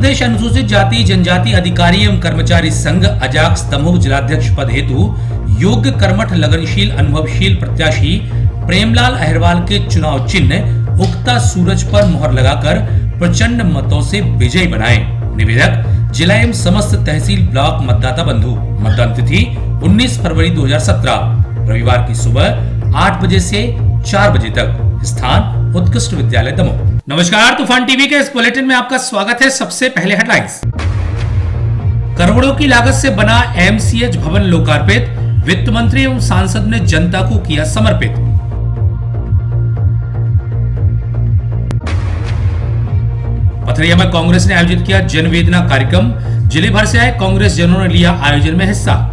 प्रदेश अनुसूचित जाति जनजाति अधिकारी एवं कर्मचारी संघ अजाक्स दमोह जिलाध्यक्ष पद हेतु योग्य कर्मठ लगनशील अनुभवशील प्रत्याशी प्रेमलाल अहिरवाल के चुनाव चिन्ह उगता सूरज पर मुहर लगाकर प्रचंड मतों से विजयी बनाए। निवेदक जिला एवं समस्त तहसील ब्लॉक मतदाता बंधु। मतदान तिथि 19 फरवरी 2017 रविवार की सुबह 8 बजे से 4 बजे तक। स्थान उत्कृष्ट विद्यालय दमोह। नमस्कार, तूफान टीवी के इस बुलेटिन में आपका स्वागत है। सबसे पहले हेडलाइंस। करोड़ों की लागत से बना एमसीएच भवन लोकार्पित, वित्त मंत्री एवं सांसद ने जनता को किया समर्पित। पथरिया में कांग्रेस ने आयोजित किया जनवेदना कार्यक्रम, जिले भर से आए कांग्रेस जनों ने लिया आयोजन में हिस्सा।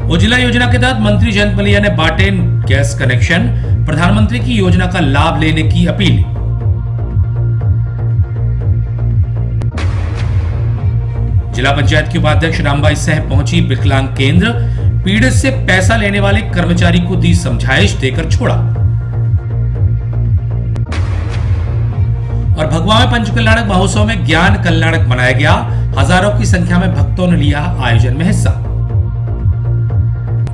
उज्ज्वला योजना के तहत मंत्री जयंत मलैया ने बांटे गैस कनेक्शन, प्रधानमंत्री की योजना का लाभ लेने की अपील। जिला पंचायत की उपाध्यक्ष रामबाई सह पहुंची विकलांग केंद्र, पीड़ित से पैसा लेने वाले कर्मचारी को दी समझाइश, देकर छोड़ा। और भगवा में पंचकल्याणक महोत्सव में ज्ञान कल्याणक मनाया गया, हजारों की संख्या में भक्तों ने लिया आयोजन में हिस्सा।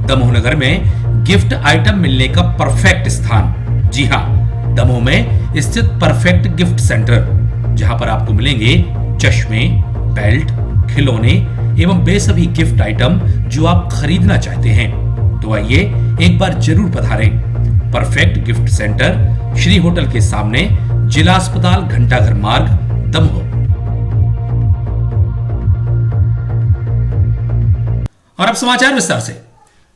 दमोह नगर में गिफ्ट आइटम मिलने का परफेक्ट स्थान। जी हां, दमोह में स्थित परफेक्ट गिफ्ट सेंटर, जहां पर आपको मिलेंगे चश्मे, बेल्ट, खिलौने एवं बेसभी गिफ्ट आइटम जो आप खरीदना चाहते हैं। तो आइए एक बार जरूर पधारें। Perfect gift centre, Shri hotel के सामने, जिला अस्पताल घंटाघर मार्ग, दमोह। और अब समाचार विस्तार से।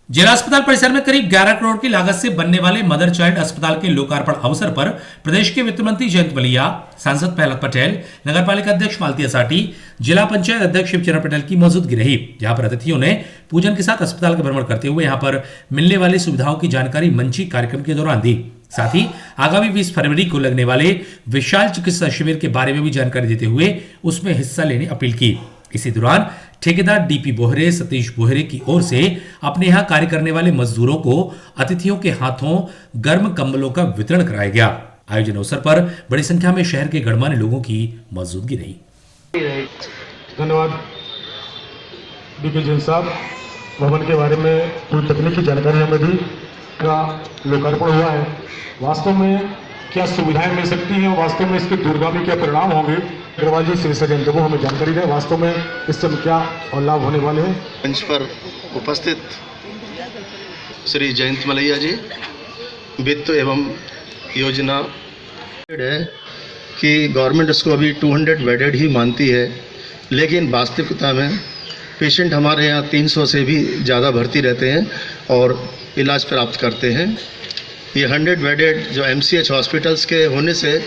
जिला अस्पताल परिसर में करीब 11 करोड़ की लागत से बनने वाले मदर चाइल्ड अस्पताल के लोकार्पण अवसर पर प्रदेश के वित्त मंत्री जयंत मलैया, सांसद प्रहलाद पटेल, नगर पालिका अध्यक्ष मालती असाटी, जिला पंचायत अध्यक्ष शिवचरण पटेल की मौजूदगी रही। जहां पर अतिथियों ने पूजन के साथ अस्पताल का भ्रमण करते हुए यहां पर मिलने वाली सुविधाओं की जानकारी मंची कार्यक्रम के दौरान दी। साथ ही आगामी 20 फरवरी को लगने वाले विशाल चिकित्सा शिविर के बारे में भी जानकारी देते हुए उसमें हिस्सा लेने अपील की। इसी दौरान ठेकेदार डीपी बोहरे, सतीश बोहरे की ओर से अपने यहां कार्य करने वाले मजदूरों को अतिथियों के हाथों गर्म कंबलों का वितरण कराया गया। आयोजन अवसर पर बड़ी संख्या में शहर के गणमान्य लोगों की मौजूदगी रही। धन्यवाद डीपी जैन साहब। भवन के बारे में पूरी तकनीकी जानकारी हमें दी का लोकार्पण हुआ है। वास्तव में क्या सुविधाएं मिल सकती हैं, वास्तव में इसके दूरगामी क्या परिणाम होंगे, अग्रवाल जी श्री सजन वो हमें जानकारी दें। वास्तव में इससे क्या और लाभ होने वाले हैं। मंच पर उपस्थित श्री जयंत मलैया जी, वित्त एवं योजना है कि गवर्नमेंट इसको अभी 200 बेडेड ही मानती है, लेकिन वास्तविकता में पेशेंट हमारे यहाँ 300 से भी ज़्यादा भर्ती रहते हैं और इलाज प्राप्त करते हैं। ये 100 बेडेड जो एमसीएच हॉस्पिटल्स के होने से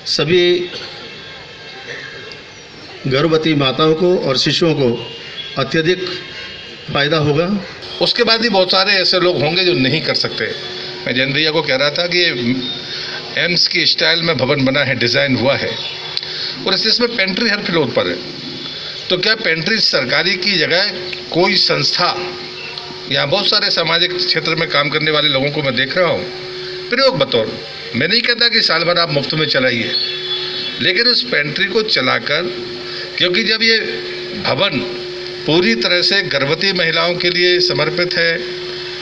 सभी गर्भवती माताओं को और शिशुओं को अत्यधिक फ़ायदा होगा। उसके बाद भी बहुत सारे ऐसे लोग होंगे जो नहीं कर सकते। मैं जैन भैया को कह रहा था कि एम्स की स्टाइल में भवन बना है, डिज़ाइन हुआ है, और इसमें पेंट्री हर फ्लोर पर है। तो क्या पेंट्री सरकारी की जगह कोई संस्था, यहाँ बहुत सारे सामाजिक क्षेत्र में काम करने वाले लोगों को मैं देख रहा हूँ, प्रयोग बतौर, मैं नहीं कहता कि साल भर आप मुफ्त में चलाइए, लेकिन उस पेंट्री को चलाकर, क्योंकि जब ये भवन पूरी तरह से गर्भवती महिलाओं के लिए समर्पित है,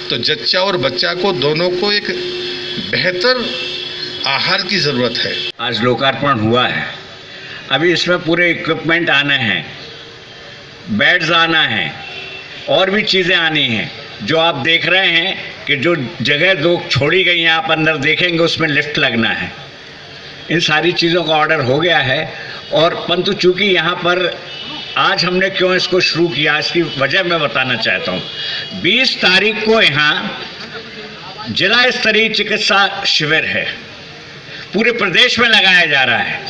तो जच्चा और बच्चा को दोनों को एक बेहतर आहार की ज़रूरत है। आज लोकार्पण हुआ है, अभी इसमें पूरे इक्विपमेंट आने हैं, बेड्स आना है, और भी चीज़ें आनी हैं। जो आप देख रहे हैं कि जो जगह दो छोड़ी गई हैं, आप अंदर देखेंगे उसमें लिफ्ट लगना है। इन सारी चीज़ों का ऑर्डर हो गया है। और परंतु चूँकि यहाँ पर आज हमने क्यों इसको शुरू किया, इसकी वजह मैं बताना चाहता हूँ। 20 तारीख को यहाँ जिला स्तरीय चिकित्सा शिविर है, पूरे प्रदेश में लगाया जा रहा है।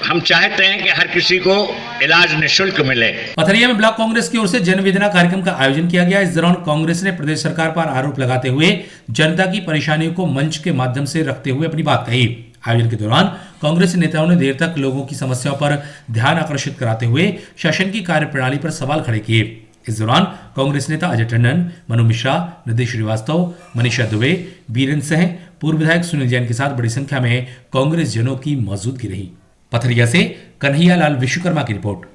हम चाहते हैं कि हर किसी को इलाज निःशुल्क मिले। पथरिया में ब्लॉक कांग्रेस की ओर से जनवेदना कार्यक्रम का आयोजन किया गया। इस दौरान कांग्रेस ने प्रदेश सरकार पर आरोप लगाते हुए जनता की परेशानियों को मंच के माध्यम से रखते हुए अपनी बात कही। आयोजन के दौरान कांग्रेस नेताओं ने देर तक लोगों की समस्याओं पर ध्यान आकर्षित कराते हुए शासन की कार्यप्रणाली पर सवाल खड़े किए। इस दौरान कांग्रेस नेता अजय टंडन, मनु मिश्रा, निधि श्रीवास्तव, मनीषा दुबे, बीरेन सिंह, पूर्व विधायक सुनील जैन के साथ बड़ी संख्या में कांग्रेस जनों की मौजूदगी रही। पथरिया से कन्हैया लाल विश्वकर्मा की रिपोर्ट।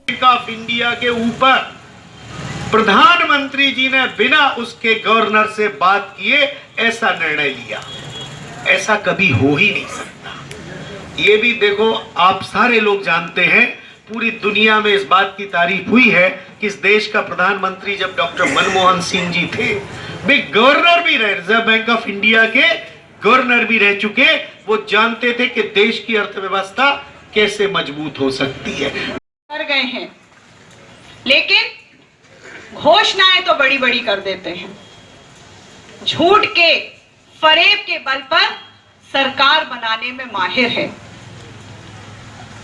बैंक ऑफ इंडिया के ऊपर प्रधानमंत्री जी ने बिना उसके गवर्नर से बात किए ऐसा निर्णय लिया, ऐसा कभी हो ही नहीं सकता। ये भी देखो, आप सारे लोग जानते हैं, पूरी दुनिया में इस बात की तारीफ हुई है कि इस देश का प्रधानमंत्री जब डॉक्टर मनमोहन सिंह जी थे, वे गवर्नर भी रहे, रिजर्व बैंक ऑफ इंडिया के गवर्नर भी रह चुके, वो जानते थे कि देश की अर्थव्यवस्था कैसे मजबूत हो सकती है। कर गए हैं, लेकिन घोषणाएं तो बड़ी बड़ी कर देते हैं। झूठ के फरेब के बल पर सरकार बनाने में माहिर है।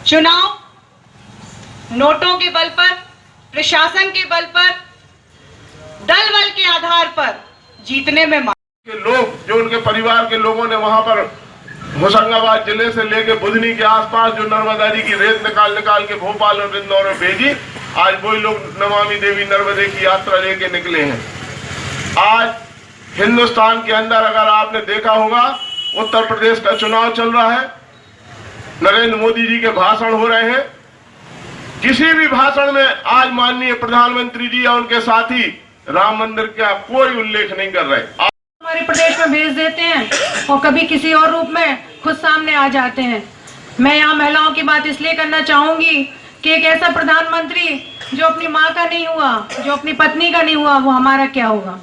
चुनाव नोटों के बल पर, प्रशासन के बल पर, दल बल के आधार पर जीतने में के लोग, जो उनके परिवार के लोगों ने वहां पर होशंगाबाद जिले से लेकर बुधनी के आसपास जो नर्मदा जी की रेत निकाल निकाल के भोपाल और इंदौर में भेजी, आज वही लोग नमामि देवी नर्मदे की यात्रा लेके निकले हैं। आज हिंदुस्तान के अंदर अगर आपने देखा होगा, उत्तर प्रदेश का चुनाव चल रहा है, नरेंद्र मोदी जी के भाषण हो रहे हैं। किसी भी भाषण में आज माननीय प्रधानमंत्री जी या उनके साथी राम मंदिर का कोई उल्लेख नहीं कर रहे। हमारे प्रदेश में भेज देते हैं और कभी किसी और रूप में खुद सामने आ जाते हैं। मैं यहाँ महिलाओं की बात इसलिए करना चाहूंगी कि एक ऐसा प्रधानमंत्री जो अपनी माँ का नहीं हुआ, जो अपनी पत्नी का नहीं हुआ, वो हमारा क्या होगा।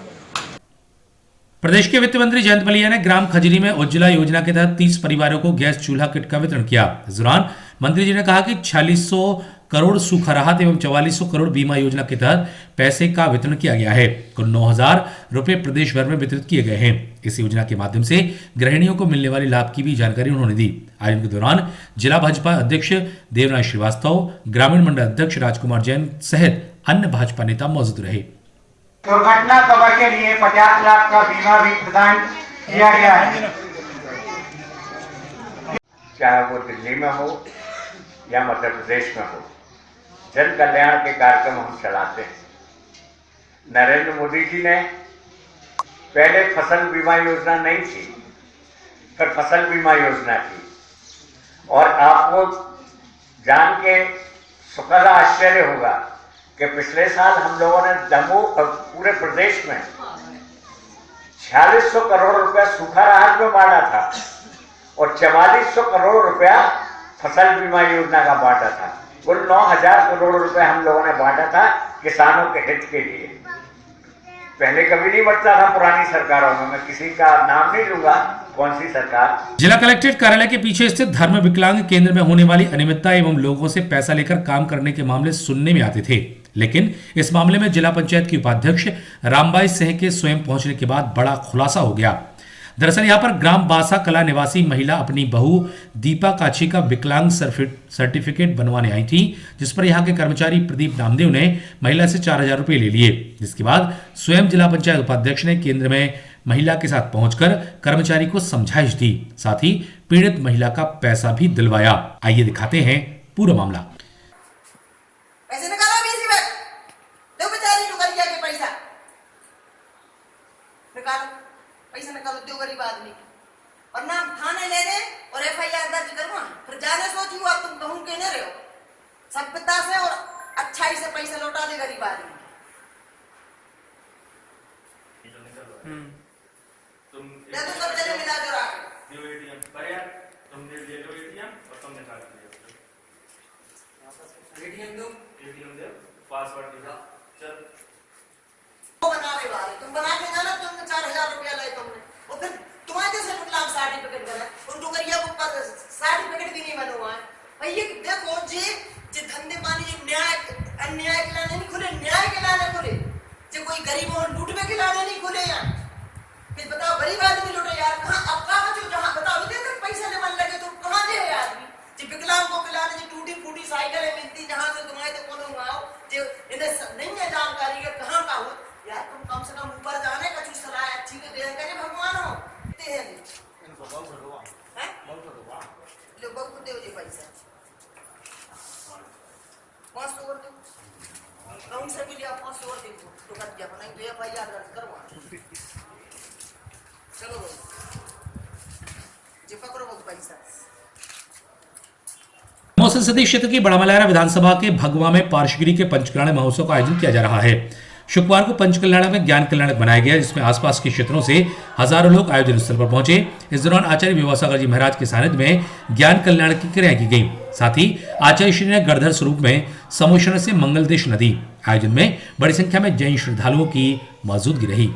प्रदेश के वित्त मंत्री जयंत मलैया ने ग्राम खजरी में उज्ज्वला योजना के तहत 30 परिवारों को गैस चूल्हा किट का वितरण किया। इस दौरान मंत्री जी ने कहा कि 4600 करोड़ सूखा राहत एवं 4400 करोड़ बीमा योजना के तहत पैसे का वितरण किया गया है। कुल 9000 रुपए प्रदेश भर में वितरित किए गए हैं। इस योजना के माध्यम से गृहिणियों को मिलने वाले लाभ की भी जानकारी उन्होंने दी। आयोजन के दौरान जिला भाजपा अध्यक्ष देवराज श्रीवास्तव, ग्रामीण मंडल अध्यक्ष राजकुमार जैन सहित अन्य भाजपा नेता मौजूद रहे। दुर्घटना कवर के लिए 50 लाख का बीमा भी प्रदान किया गया है। चाहे वो दिल्ली में हो या मध्य प्रदेश में हो, जन कल्याण के कार्यक्रम हम चलाते हैं। नरेंद्र मोदी जी ने पहले फसल बीमा योजना नहीं थी, फिर फसल बीमा योजना की, और आपको जान के सुखद आश्चर्य होगा कि पिछले साल हम लोगों ने दमोह पूरे प्रदेश में 4600 करोड़ रुपया सूखा राहत में बांटा था और 4400 करोड़ रुपया फसल बीमा योजना का बांटा था। कुल 9000 करोड़ रुपए हम लोगों ने बांटा था किसानों के हित के लिए। पहले कभी नहीं बंटता था पुरानी सरकारों में, मैं किसी का नाम नहीं लूंगा कौन सी सरकार। जिला कलेक्ट्रेट कार्यालय के पीछे स्थित धर्म विकलांग केंद्र में होने वाली अनियमितता एवं लोगों से पैसा लेकर काम करने के मामले सुनने में आते थे, लेकिन इस मामले में जिला पंचायत की उपाध्यक्ष रामबाई सिंह के स्वयं पहुंचने के बाद बड़ा खुलासा हो गया। दरअसल यहां पर ग्राम बासा कला निवासी महिला अपनी बहू दीपा काछी का विकलांग सर्टिफिकेट बनवाने आई थी, जिस पर यहां के कर्मचारी प्रदीप नामदेव ने महिला से 4000 रुपए ले लिए, जिसके बाद स्वयं जिला पंचायत उपाध्यक्ष ने केंद्र में महिला के साथ पहुंचकर कर्मचारी को समझाइश दी, साथ ही पीड़ित महिला का पैसा भी दिलवाया। आइए दिखाते हैं पूरा मामला। पैसे निकालो बीसी में, दो बेचारी टुकरिया के पैसा निकालो, पैसा निकालो, दो गरीब आदमी और नाम थाने ले ले और FIR दर्ज करवा, फिर जाने सोचू अब तुम कहूं के नहीं रहे हो, सभ्यता से और अच्छाई से पैसा लौटा दे गरीब आदमी। तुम सब चले मिला कर आ बनावे वाले तुम बना के जाना, तुमने 4000 रुपया लाए तुमने, और फिर तुम्हारे जैसे विकलांग सर्टिफिकेट बना, उन टुकरिया को पर सर्टिफिकेट भी नहीं बना हुआ है। भाई ये देखो जी धंधे पानी न्याय अन्याय के लाने नहीं खुले, न्याय के लाने खुले, जो कोई गरीबों और लूट में के लाने नहीं खुले यार। फिर बताओ गरीब आदमी लूटे यार, कहाँ अब कहाँ जो जहाँ बताओ देखो पैसा लेने लगे तो कहाँ दे आदमी, जो विकलांग को खिलाने जो टूटी फूटी साइकिलें मिलती जहाँ से तुम्हारे तो कौन हुआ हो, जो इन्हें नहीं है जानकारी कि कहाँ का हो यार, तुम कम से कम ऊपर जाने का कुछ सलाह अच्छी तो दे करे भगवान हो हैं लोग बहुत दे जी पैसा 500 और दो राउंड से भी लिया 500 और दे तो कर दिया नहीं तो FIR दर्ज करवा चलो। संसदीय क्षेत्र की बड़ा मलहरा विधानसभा के भगवा में पार्शगिरी के पंचकल्याण महोत्सव का आयोजन किया जा रहा है। शुक्रवार को पंचकल्याण में ज्ञान कल्याणक बनाया गया, जिसमें आसपास के क्षेत्रों से हजारों लोग आयोजन स्थल पर पहुंचे। इस दौरान आचार्य विवासागर जी महाराज के सानिध्य में ज्ञान कल्याण की क्रिया की गई। साथ ही आचार्य श्री ने गढ़धर स्वरूप में समोषण से मंगलदेश नदी। आयोजन में बड़ी संख्या में जैन श्रद्धालुओं की मौजूदगी रही।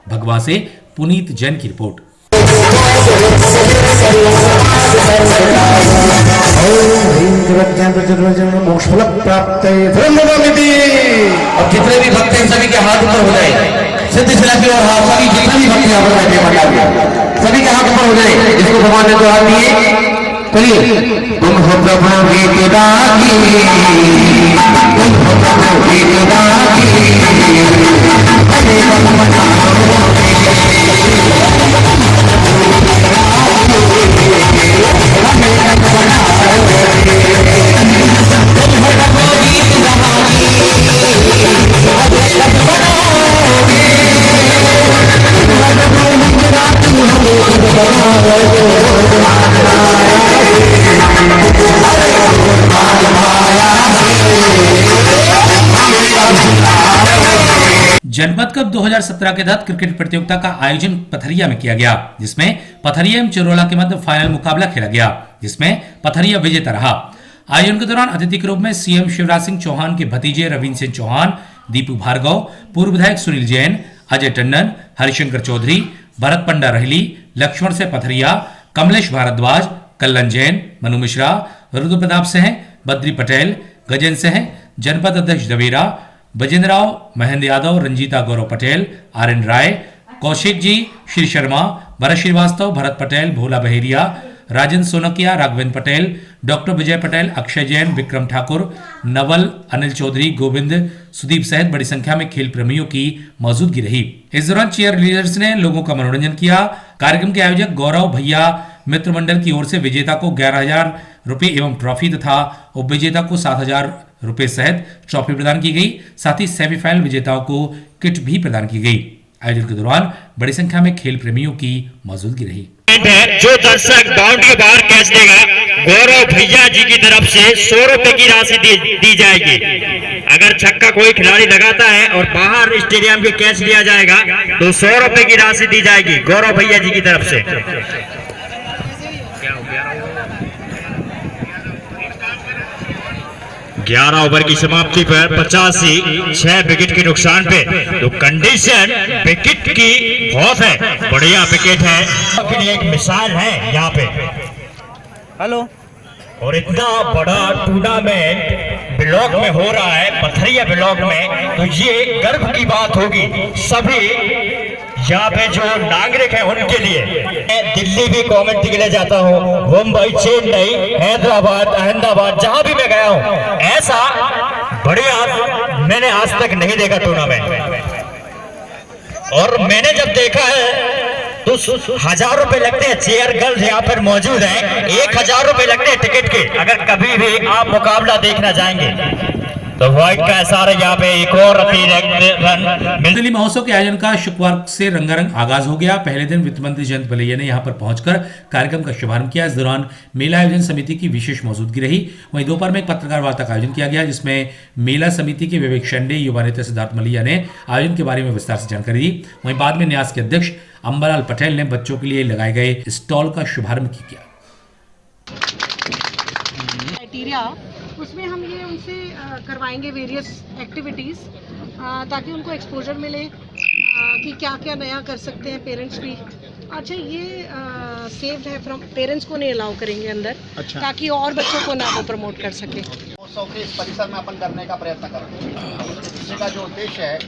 भगवा से पुनीत जैन की रिपोर्ट। मोक्षफल प्राप्त और जितने भी भक्त हैं सभी के हाथ ऊपर हो जाए। सिद्ध शिला की ओर हाथ, सभी जितने भी भक्त यहाँ पर बैठे हैं सभी के हाथ ऊपर हो जाए। जिसको भगवान ने तो हाथ दिए, चलिए। तुम हो प्रभु वेददाती, तुम हो प्रभु वेददाती, अरे जनपद कप 2017 के तहत क्रिकेट प्रतियोगिता का आयोजन पथरिया में किया गया, जिसमें पथरिया एवं चिरोला के मध्य फाइनल मुकाबला खेला गया, जिसमें पथरिया विजेता रहा। आयोजन के दौरान अतिथि के रूप में सीएम शिवराज सिंह चौहान के भतीजे रविंद्र सिंह चौहान, दीपू भार्गव, पूर्व विधायक सुनील जैन, अजय टंडन, हरिशंकर चौधरी, भरत पंडा रहली, लक्ष्मण से पथरिया, कमलेश भारद्वाज, कल्लन जैन, मनु मिश्रा, रुद्र प्रताप सिंह, बद्री पटेल, गजेंद्र सिंह, जनपद अध्यक्ष दवेरा, बजेंद्र राव, महेंद्र यादव, रंजीता गौरव पटेल, आर.एन. राय, कौशिक जी, श्री शर्मा, भरत श्रीवास्तव, भरत पटेल, भोला बहेरिया, राजेंद्र सोनकिया, राघवेंद्र पटेल, डॉक्टर विजय पटेल, अक्षय जैन, विक्रम ठाकुर, नवल, अनिल चौधरी, गोविंद, सुदीप सहित बड़ी संख्या में खेल प्रेमियों की मौजूदगी रही। इस दौरान चीयर लीडर्स ने लोगों का मनोरंजन किया। कार्यक्रम के आयोजक गौरव भैया मित्र मंडल की ओर से विजेता को 11,000 रुपए एवं ट्रॉफी तथा उप विजेता को 7,000 रुपए सहित ट्रॉफी प्रदान की गई। साथ ही सेमीफाइनल विजेताओं को किट भी प्रदान की गई। आयोजन के दौरान बड़ी संख्या में खेल प्रेमियों की मौजूदगी रही। जो दर्शक बाउंड्री बाहर कैच देगा, गौरव भैया जी की तरफ से 100 रुपए की राशि दी जाएगी। अगर छक्का कोई खिलाड़ी लगाता है और बाहर स्टेडियम के कैच लिया जाएगा तो 100 रुपए की राशि दी जाएगी गौरव भैया जी की तरफ से। 11 ओवर की समाप्ति पर 85, 6 विकेट के नुकसान पे तो कंडीशन विकेट की बहुत है, बढ़िया विकेट है। फिर एक मिसाल है यहाँ पे। हेलो। और इतना बड़ा टूर्नामेंट ब्लॉक में हो रहा है, पथरिया ब्लॉक में, तो ये गर्व की बात होगी सभी यहाँ पे जो नागरिक है उनके लिए। मैं दिल्ली भी कमेंट्री के लिए जाता हूँ, मुंबई, चेन्नई, हैदराबाद, अहमदाबाद, जहां भी मैं गया हूँ, ऐसा बढ़िया मैंने आज तक नहीं देखा टूर्नामेंट। और मैंने जब देखा है तो 1,000 रुपए लगते हैं। चेयर गर्ल्स यहाँ पर मौजूद हैं, 1,000 रुपए लगते हैं टिकट के। अगर कभी भी आप मुकाबला देखना जाएंगे तो व्हाइट का इशारा यहाँ पे एक और रन। दिल्ली महोत्सव के आयोजन का शुक्रवार से रंगारंग आगाज हो गया। पहले दिन वित्त मंत्री जयंत मलैया ने यहां पर पहुंचकर कार्यक्रम का शुभारंभ किया। इस दौरान मेला आयोजन समिति की विशेष मौजूदगी रही। वहीं दोपहर में एक पत्रकार वार्ता का आयोजन किया गया, जिसमें मेला समिति के विवेक शेंडे, युवा नेता सिद्धार्थ मलैया ने आयोजन के बारे में विस्तार से जानकारी दी। वहीं बाद में न्यास के अध्यक्ष अंबालाल पटेल ने बच्चों के लिए लगाए गए स्टॉल का शुभारंभ किया। उसमें हम ये उनसे करवाएंगे वेरियस एक्टिविटीज़, ताकि उनको एक्सपोजर मिले कि क्या क्या नया कर सकते हैं पेरेंट्स भी। अच्छा, ये सेव्ड है फ्रॉम पेरेंट्स को नहीं अलाउ करेंगे अंदर। अच्छा। ताकि और बच्चों को ना वो प्रमोट कर सके। महोत्सव के इस परिसर में अपन करने का प्रयत्न करेंगे। इसका जो उद्देश्य है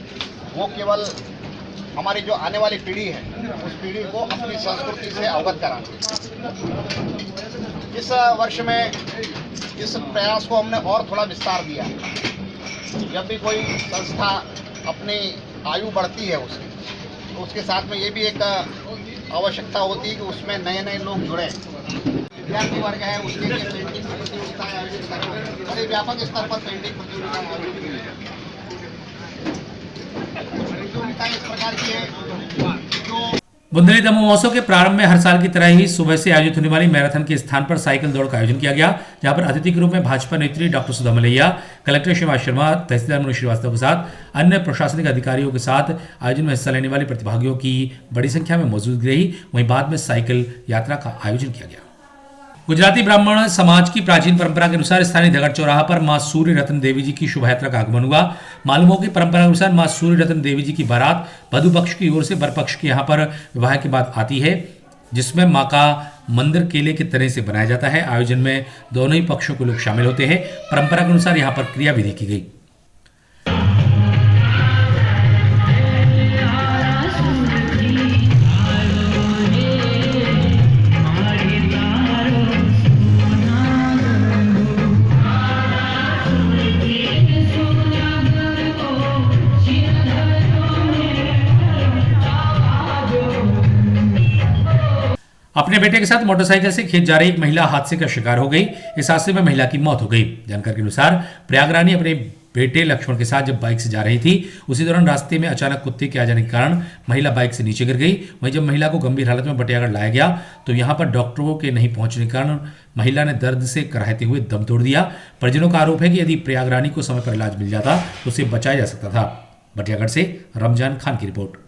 वो केवल हमारी जो आने वाली पीढ़ी है उस पीढ़ी को अपनी संस्कृति से अवगत कराना। इस वर्ष में इस प्रयास को हमने और थोड़ा विस्तार दिया। जब भी कोई संस्था अपनी आयु बढ़ती है उसकी, तो उसके साथ में ये भी एक आवश्यकता होती है कि उसमें नए नए लोग जुड़े। विद्यार्थी वर्ग है उसके लिए पेंटिंग प्रतियोगिताएं आयोजित करना, बड़े व्यापक स्तर पर पेंटिंग प्रतियोगिताएं आयोजित की है। प्रतियोगिताएं इस प्रकार की है जो बुंदेली दमोह महोत्सव के प्रारंभ में हर साल की तरह ही सुबह से आयोजित होने वाली मैराथन के स्थान पर साइकिल दौड़ का आयोजन किया गया, जहां पर अतिथि के रूप में भाजपा नेत्री डॉक्टर सुधा मलैया, कलेक्टर शिवाज शर्मा, तहसीलदार मनीष श्रीवास्तव के साथ अन्य प्रशासनिक अधिकारियों के साथ आयोजन में हिस्सा लेने वाले प्रतिभागियों की बड़ी संख्या में मौजूदगी रही। वहीं बाद में साइकिल यात्रा का आयोजन किया गया। गुजराती ब्राह्मण समाज की प्राचीन परंपरा के अनुसार स्थानीय धगड़ चौराहा पर मां सूर्य रत्न देवी जी की शोभा यात्रा का आगमन हुआ। मालूम हो कि परंपरा के अनुसार मां सूर्य रत्न देवी जी की बारात वधु पक्ष की ओर से वर पक्ष के यहाँ पर विवाह के बाद आती है, जिसमें मां का मंदिर केले के तने से बनाया जाता है। आयोजन में दोनों ही पक्षों के लोग शामिल होते हैं। परंपरा के अनुसार यहाँ पर क्रिया विधि की गई। अपने बेटे के साथ मोटरसाइकिल से खेत जा रही एक महिला हादसे का शिकार हो गई। इस हादसे में महिला की मौत हो गई। जानकारी के अनुसार प्रयाग रानी अपने बेटे लक्ष्मण के साथ जब बाइक से जा रही थी, उसी दौरान रास्ते में अचानक कुत्ते के आ जाने के कारण महिला बाइक से नीचे गिर गई। वहीं जब महिला को गंभीर हालत में बटियागढ़ लाया गया तो यहां पर डॉक्टरों के नहीं पहुंचने के कारण महिला ने दर्द से कराहते हुए दम तोड़ दिया। परिजनों का आरोप है कि यदि प्रयाग रानी को समय पर इलाज मिल जाता तो उसे बचाया जा सकता था। बटियागढ़ से रमजान खान की रिपोर्ट।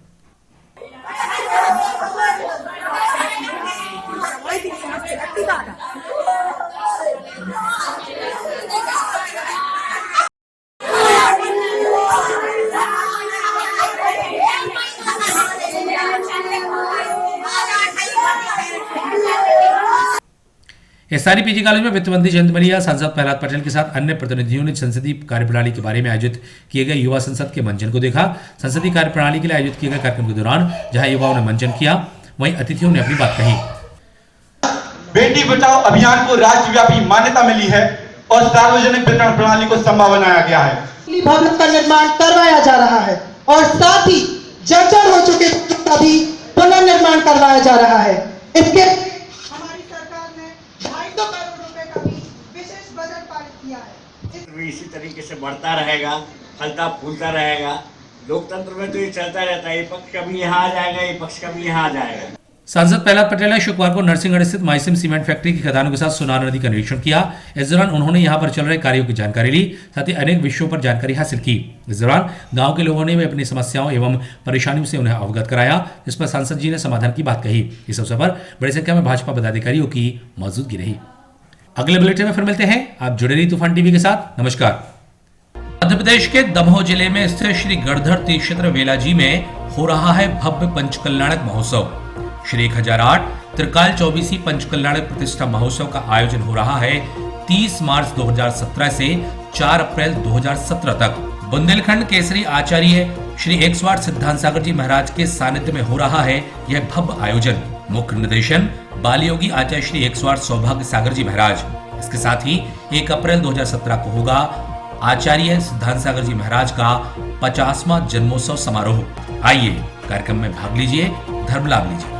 एसआरई पीजी कॉलेज में वित्त मंत्री जयंत मलैया, सांसद प्रहलाद पटेल के साथ अन्य प्रतिनिधियों ने संसदीय कार्यप्रणाली के बारे में आयोजित किए गए युवा संसद के मंचन को देखा। संसदीय कार्यप्रणाली के लिए आयोजित किए गए कार्यक्रम के दौरान जहां युवाओं ने मंचन किया, वहीं अतिथियों ने अपनी बात कही। बेटी बचाओ अभियान को राज्यव्यापी मान्यता मिली है और सार्वजनिक वितरण प्रणाली को संभव बनाया गया है। भवन का निर्माण करवाया जा रहा है और साथ ही जर्जर हो चुके का भी पुनर्निर्माण करवाया जा रहा है। इसके हमारी सरकार ने 250 करोड़ रुपए का भी विशेष बजट पारित किया है। इसी तरीके से बढ़ता रहेगा, फलता फूलता रहेगा। लोकतंत्र में तो ये चलता रहता है, ये पक्ष कभी यहाँ आ जाएगा, ये पक्ष कभी यहाँ आ जाएगा। सांसद प्रहलाद पटेल ने शुक्रवार को नरसिंहगढ़ स्थित माइसिम सीमेंट फैक्ट्री की खदानों के साथ सोनार नदी का निरीक्षण किया। इस दौरान उन्होंने यहां पर चल रहे कार्यों की जानकारी ली, साथ ही अनेक विषयों पर जानकारी हासिल की। इस दौरान गांव के लोगों ने भी अपनी समस्याओं एवं परेशानियों से उन्हें अवगत कराया, जिस पर सांसद जी ने समाधान की बात कही। इस अवसर पर बड़ी संख्या में भाजपा पदाधिकारियों की मौजूदगी रही। अगले बुलेटिन में फिर मिलते हैं। आप जुड़े रहिए तूफान टीवी के साथ। नमस्कार। मध्य प्रदेश के दमोह जिले में स्थित श्री गढ़धर तीर्थ क्षेत्र वेलाजी में हो रहा है भव्य पंचकल्याणक महोत्सव। श्री 1008 त्रिकाल 24वीं पंचकल्याणक प्रतिष्ठा महोत्सव का आयोजन हो रहा है 30 मार्च 2017 से 4 अप्रैल 2017 तक। बुंदेलखंड केसरी आचार्य श्री 108 सिद्धांत सागर जी महाराज के सानिध्य में हो रहा है यह भव्य आयोजन। मुख्य निर्देशन बाल योगी आचार्य श्री 108 सौभाग्य सागर जी महाराज। इसके साथ ही 1 अप्रैल 2017 को होगा आचार्य सिद्धांत सागर जी महाराज का 50वां जन्मोत्सव समारोह। आइए कार्यक्रम में भाग लीजिए, धर्म लाभ लीजिए।